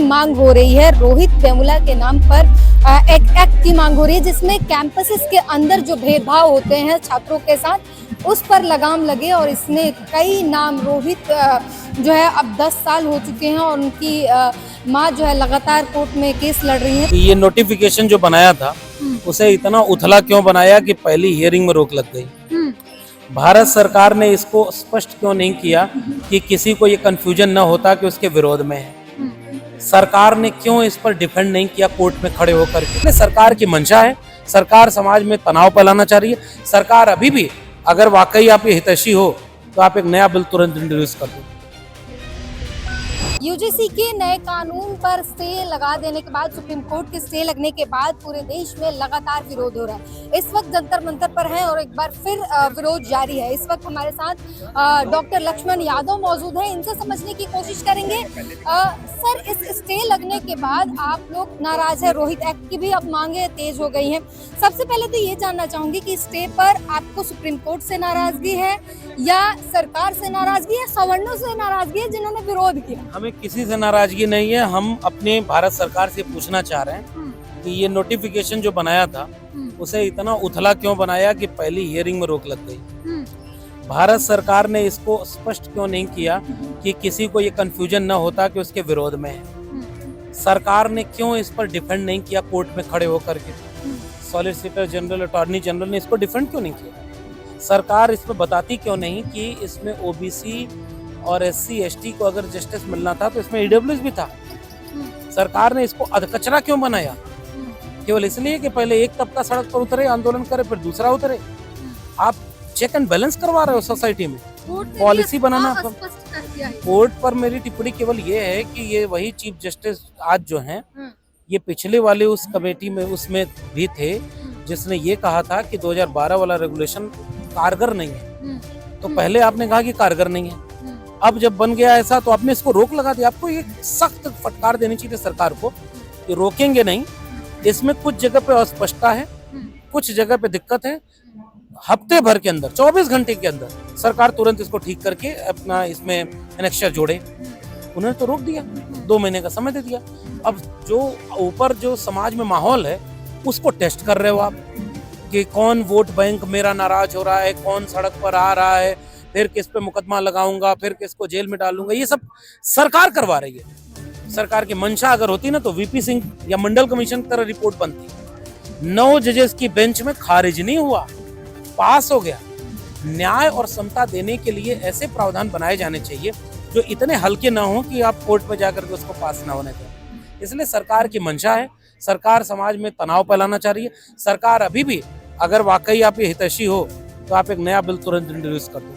मांग हो रही है। रोहित वेमुला के नाम पर एक एक्ट की मांग हो रही है जिसमें कैंपसेस के अंदर जो भेदभाव होते हैं छात्रों के साथ उस पर लगाम लगे। और इसमें कई नाम रोहित जो है अब 10 साल हो चुके हैं और उनकी माँ जो है लगातार कोर्ट में केस लड़ रही है। ये नोटिफिकेशन जो बनाया था उसे इतना उथला क्यों बनाया कि पहली हियरिंग में रोक लग गई। भारत सरकार ने इसको स्पष्ट क्यों नहीं किया कि किसी को ये कंफ्यूजन न होता कि उसके विरोध में है। सरकार ने क्यों इस पर डिफेंड नहीं किया कोर्ट में खड़े होकर के। सरकार की मंशा है, सरकार समाज में तनाव फैलाना चाह रही है। सरकार अभी भी अगर वाकई आप ये हितैषी हो तो आप एक नया बिल तुरंत इंट्रोड्यूस कर दो। यूजीसी के नए कानून पर स्टे लगा देने के बाद, सुप्रीम कोर्ट के स्टे लगने के बाद पूरे देश में लगातार विरोध हो रहा है। इस वक्त जंतर मंतर पर है और एक बार फिर विरोध जारी है। इस वक्त हमारे साथ डॉक्टर लक्ष्मण यादव मौजूद हैं, इनसे समझने की कोशिश करेंगे। सर, इस स्टे लगने के बाद आप लोग नाराज है, रोहित एक्ट की भी अब मांगे तेज हो गई हैं। सबसे पहले तो ये जानना चाहूंगी कि स्टे पर आपको सुप्रीम कोर्ट से नाराजगी है या सरकार से नाराजगी है, सवर्णों से नाराजगी है जिन्होंने विरोध किया? हमें किसी से नाराजगी नहीं है। हम अपने भारत सरकार से पूछना चाह रहे हैं कि ये नोटिफिकेशन जो बनाया था उसे इतना उथला क्यों बनाया कि पहली हियरिंग में रोक लग गई। भारत सरकार ने इसको स्पष्ट क्यों नहीं किया कि किसी को ये कंफ्यूजन न होता कि उसके विरोध में है। सरकार ने क्यों इस पर डिफेंड नहीं किया कोर्ट में खड़े होकर के। सॉलिसिटर जनरल, अटॉर्नी जनरल ने इसको डिफेंड क्यों नहीं किया। सरकार इसमें बताती क्यों नहीं कि इसमें ओबीसी और एससी एसटी को अगर जस्टिस मिलना था तो इसमें ईडब्ल्यूएस भी था। सरकार ने इसको अधकचरा क्यों बनाया, केवल इसलिए कि पहले एक तबका सड़क पर उतरे, आंदोलन करे, फिर दूसरा उतरे। आप चेक एंड बैलेंस करवा रहे हो सोसाइटी में, पॉलिसी बनाना। कोर्ट पर मेरी टिप्पणी केवल ये है कि ये वही चीफ जस्टिस आज जो हैं, ये पिछले वाले उस कमेटी में उसमें भी थे जिसने ये कहा था कि 2012 वाला रेगुलेशन कारगर नहीं है। तो पहले आपने कहा कि कारगर नहीं है, अब जब बन गया ऐसा तो आपने इसको रोक लगा दिया। आपको ये सख्त फटकार देनी चाहिए सरकार को कि रोकेंगे नहीं। इसमें कुछ जगह पे अस्पष्टता है, कुछ जगह पे दिक्कत है। हफ्ते भर के अंदर, 24 घंटे के अंदर सरकार तुरंत इसको ठीक करके अपना इसमें एनेक्सचर जोड़े। उन्होंने तो रोक दिया, 2 महीने का समय दे दिया। अब जो ऊपर जो समाज में माहौल है उसको टेस्ट कर रहे हो आप कि कौन वोट बैंक मेरा नाराज हो रहा है, कौन सड़क पर आ रहा है, फिर किस पे मुकदमा लगाऊंगा, फिर किसको जेल में डालूंगा। ये सब सरकार करवा रही है। सरकार की मंशा अगर होती ना तो वीपी सिंह या मंडल कमीशन की तरह रिपोर्ट बनती। 9 जजेस की बेंच में खारिज नहीं हुआ, पास हो गया। न्याय और समता देने के लिए ऐसे प्रावधान बनाए जाने चाहिए जो इतने हल्के ना हो कि आप कोर्ट में जाकर के उसको पास ना होने दें। इसलिए सरकार की मंशा है, सरकार समाज में तनाव फैलाना चाह रही है। सरकार अभी भी अगर वाकई आप ये हितैषी हो तो आप एक नया बिल तुरंत इंट्रोड्यूस कर दो,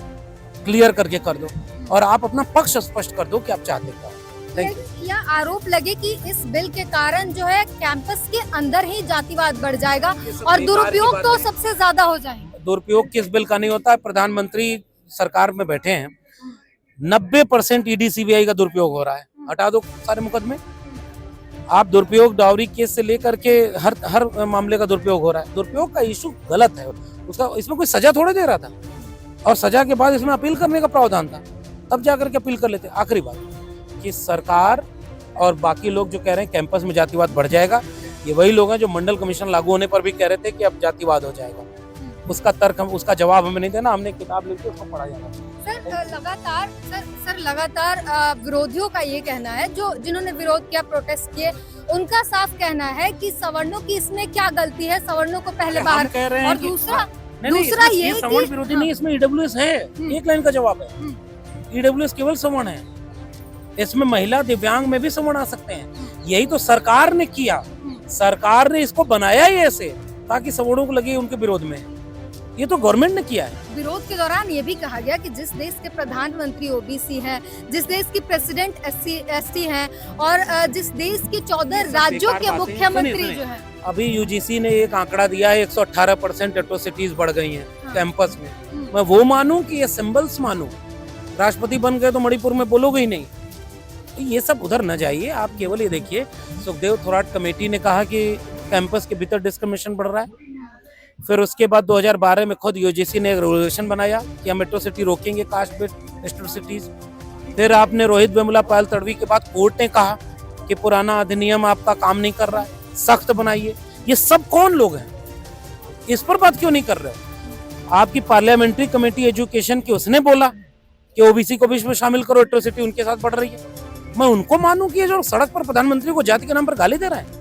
क्लियर करके कर दो और आप अपना पक्ष स्पष्ट कर दो कि आप चाहते क्या। या आरोप लगे कि इस बिल के कारण जो है कैंपस के अंदर ही जातिवाद बढ़ जाएगा और दुरुपयोग तो सबसे ज्यादा हो जाएगा। दुरुपयोग किस बिल का नहीं होता है। प्रधानमंत्री सरकार में बैठे हैं, 90% ईडी सीबीआई का दुरुपयोग हो रहा है। हटा दो सारे मुकदमे। आप दुरुपयोग डाउरी केस से लेकर के हर मामले का दुरुपयोग हो रहा है। दुरुपयोग का इशू गलत है, उसका इसमें कोई सजा थोड़े दे रहा था और सजा के बाद इसमें अपील करने का प्रावधान था, तब जाकर के अपील कर लेते। आखिरी बात कि सरकार और बाकी लोग जो कह रहे हैं कैंपस में जातिवाद बढ़ जाएगा, ये वही लोग हैं जो मंडल कमीशन लागू होने पर भी कह रहे थे कि अब जातिवाद हो जाएगा। उसका तर्क उसका जवाब हमें नहीं देना, हमने किताब लेके उसको पढ़ा जाना। सर लगातार विरोधियों का ये कहना है, जिन्होंने विरोध किया, प्रोटेस्ट किए, उनका साफ कहना है कि सवर्णों की इसमें क्या गलती है, सवर्णों को पहले बाहर कह रहे हैं। और दूसरा ये सवर्ण विरोधी नहीं, इसमें ईडब्ल्यूएस है। एक लाइन का जवाब है, ईडब्ल्यूएस केवल सवर्ण है। इसमें महिला, दिव्यांग में भी सवर्ण आ सकते हैं। यही तो सरकार ने किया। सरकार ने इसको बनाया ही ऐसे ताकि सवर्णों को लगे उनके विरोध में। ये तो गवर्नमेंट ने किया है। विरोध के दौरान ये भी कहा गया कि जिस देश के प्रधानमंत्री ओबीसी हैं, जिस देश की प्रेसिडेंट एससी एसटी हैं और जिस देश के 14 राज्यों के मुख्यमंत्री जो हैं। अभी यूजीसी ने एक आंकड़ा दिया है, 118% एट्रोसिटीज बढ़ गई हैं कैंपस में। मैं वो मानूं कि ये सिंबल्स मानूं? राष्ट्रपति बन गए तो मणिपुर में बोलोगे ही नहीं। ये सब उधर न जाइए, आप केवल ये देखिए सुखदेव थोराट कमेटी ने कहा कि कैंपस के भीतर डिस्क्रिमिनेशन बढ़ रहा है। फिर उसके बाद 2012 में खुद यूजीसी ने एक रेगुलेशन बनाया कि हम एट्रोसिटी रोकेंगे, कास्ट बेस्ड एट्रोसिटीज। फिर आपने रोहित वेमुला, पायल तड़वी के बाद कोर्ट ने कहा कि पुराना अधिनियम आपका काम नहीं कर रहा है, सख्त बनाइए। ये सब कौन लोग हैं? इस पर बात क्यों नहीं कर रहे हो? आपकी पार्लियामेंट्री कमेटी एजुकेशन की, उसने बोला कि ओबीसी को भी इसमें शामिल करो, एट्रोसिटी उनके साथ बढ़ रही है। मैं उनको मानूं कि ये जो सड़क पर प्रधानमंत्री को जाति के नाम पर गाली दे रहा है?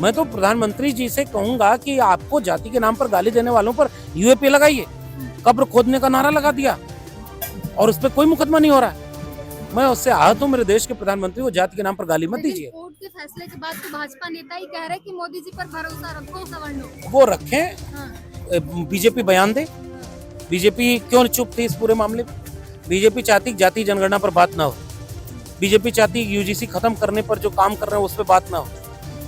मैं तो प्रधानमंत्री जी से कहूंगा कि आपको जाति के नाम पर गाली देने वालों पर यूएपी लगाइए। कब्र खोदने का नारा लगा दिया और उस पर कोई मुकदमा नहीं हो रहा है। मैं उससे आहत हूँ, मेरे देश के प्रधानमंत्री को जाति के नाम पर गाली मत दीजिए। कोर्ट के फैसले के बाद तो भाजपा नेता ही कह रहे हैं कि मोदी जी पर भरोसा रखो सवर्णों। वो रखें, हाँ। बीजेपी बयान दे। बीजेपी क्यों चुप थी इस पूरे मामले में? बीजेपी चाहती जाति जनगणना पर बात ना हो, बीजेपी चाहती यूजीसी खत्म करने पर जो काम कर रहे हैं उस पर बात ना हो,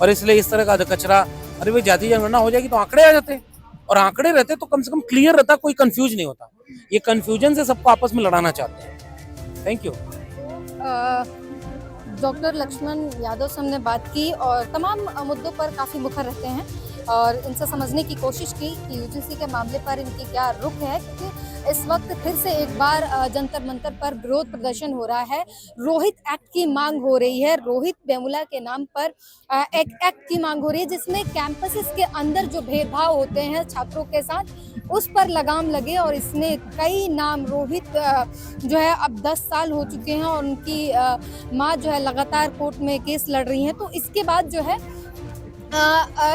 और इसलिए इस तरह का कचरा। अरे भाई, जाति जनगणना हो जाएगी तो आंकड़े आ जाते, और आंकड़े रहते तो कम से कम क्लियर रहता, कोई कंफ्यूज नहीं होता। ये कंफ्यूजन से सबको आपस में लड़ाना चाहते हैं। Thank you. Doctor Lakshman Yadav से हमने बात की और तमाम मुद्दों पर काफ़ी मुखर रहते हैं और इनसे समझने की कोशिश की कि यूजीसी के मामले पर इनकी क्या रुख है, क्योंकि इस वक्त फिर से एक बार जंतर मंतर पर विरोध प्रदर्शन हो रहा है। रोहित एक्ट की मांग हो रही है, रोहित वेमुला के नाम पर एक एक्ट की मांग हो रही है जिसमें कैंपसेस के अंदर जो भेदभाव होते हैं छात्रों के साथ उस पर लगाम लगे। और इसमें कई नाम, रोहित जो है अब 10 साल हो चुके हैं और उनकी माँ जो है लगातार कोर्ट में केस लड़ रही हैं। तो इसके बाद जो है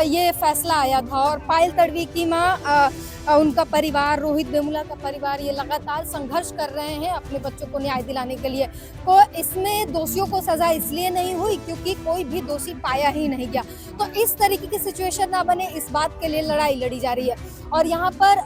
ये फैसला आया था और पायल तडवी की माँ, उनका परिवार, रोहित वेमुला का परिवार, ये लगातार संघर्ष कर रहे हैं अपने बच्चों को न्याय दिलाने के लिए। तो इसमें दोषियों को सजा इसलिए नहीं हुई क्योंकि कोई भी दोषी पाया ही नहीं गया। तो इस तरीके की सिचुएशन ना बने, इस बात के लिए लड़ाई लड़ी जा रही है। और यहाँ पर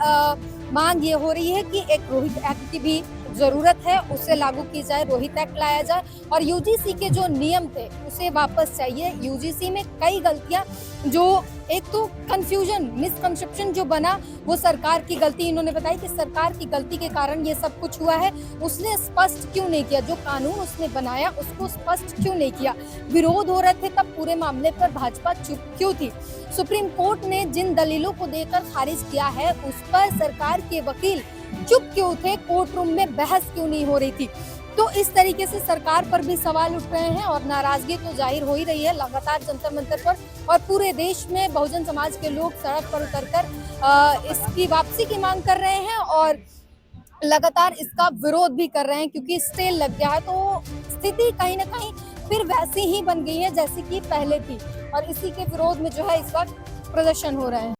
मांग ये हो रही है कि एक रोहित एक्ट की भी जरूरत है, उसे लागू की जाए, रोहित एक्ट लाया जाए और यूजीसी के जो नियम थे उसे वापस चाहिए। यूजीसी में कई गलतियां, जो एक तो कंफ्यूजन, मिसकंसेप्शन जो बना वो सरकार की गलती। इन्होंने बताया कि सरकार की गलती के कारण ये सब कुछ हुआ है। उसने स्पष्ट क्यों नहीं किया, जो कानून उसने बनाया उसको स्पष्ट क्यों नहीं किया? विरोध हो रहे थे तब पूरे मामले पर भाजपा चुप क्यों थी? सुप्रीम कोर्ट ने जिन दलीलों को देकर खारिज किया है उस पर सरकार के वकील चुप क्यों थे? कोर्ट रूम में बहस क्यों नहीं हो रही थी? तो इस तरीके से सरकार पर भी सवाल उठ रहे हैं और नाराजगी तो जाहिर हो ही रही है लगातार जंतर मंतर पर। और पूरे देश में बहुजन समाज के लोग सड़क पर उतरकर इसकी वापसी की मांग कर रहे हैं और लगातार इसका विरोध भी कर रहे हैं क्योंकि स्टे लग गया है। तो स्थिति कहीं ना कहीं फिर वैसी ही बन गई है जैसी कि पहले थी और इसी के विरोध में जो है इस वक्त प्रदर्शन हो रहे हैं।